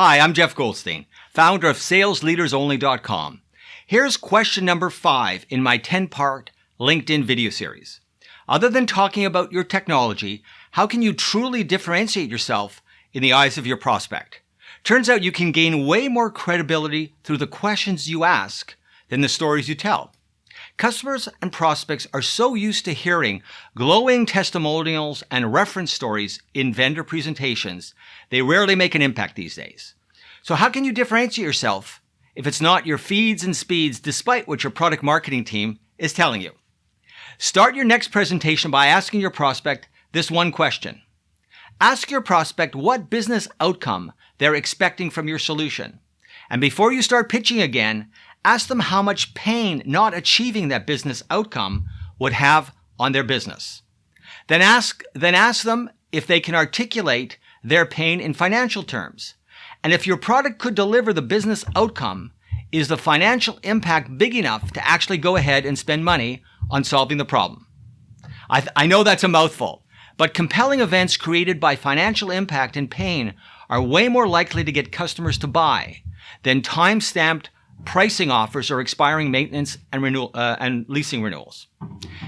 Hi, I'm Jeff Goldstein, founder of SalesLeadersOnly.com. Here's question number 5 in my 10-part LinkedIn video series. Other than talking about your technology, how can you truly differentiate yourself in the eyes of your prospect? Turns out you can gain way more credibility through the questions you ask than the stories you tell. Customers and prospects are so used to hearing glowing testimonials and reference stories in vendor presentations, they rarely make an impact these days. So how can you differentiate yourself if it's not your feeds and speeds despite what your product marketing team is telling you? Start your next presentation by asking your prospect this one question. Ask your prospect what business outcome they're expecting from your solution. And before you start pitching again, ask them how much pain not achieving that business outcome would have on their business. Then ask them if they can articulate their pain in financial terms. And if your product could deliver the business outcome, is the financial impact big enough to actually go ahead and spend money on solving the problem? I know that's a mouthful, but compelling events created by financial impact and pain are way more likely to get customers to buy than time-stamped pricing offers or expiring maintenance and leasing renewals.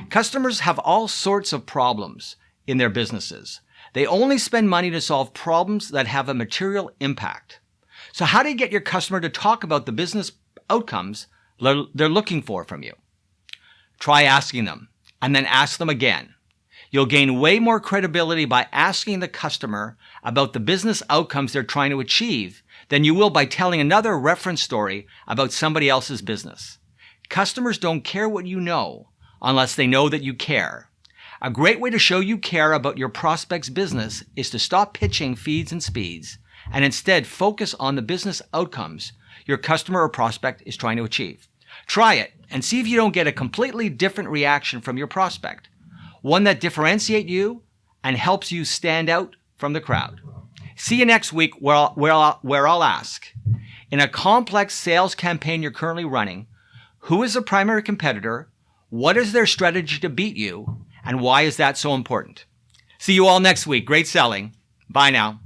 Customers have all sorts of problems in their businesses. They only spend money to solve problems that have a material impact. So how do you get your customer to talk about the business outcomes they're looking for from you? Try asking them, and then ask them again. You'll gain way more credibility by asking the customer about the business outcomes they're trying to achieve than you will by telling another reference story about somebody else's business. Customers don't care what you know unless they know that you care. A great way to show you care about your prospect's business is to stop pitching feeds and speeds and instead focus on the business outcomes your customer or prospect is trying to achieve. Try it and see if you don't get a completely different reaction from your prospect, one that differentiates you and helps you stand out from the crowd. See you next week where I'll ask, in a complex sales campaign you're currently running, who is the primary competitor, what is their strategy to beat you, and why is that so important? See you all next week. Great selling. Bye now.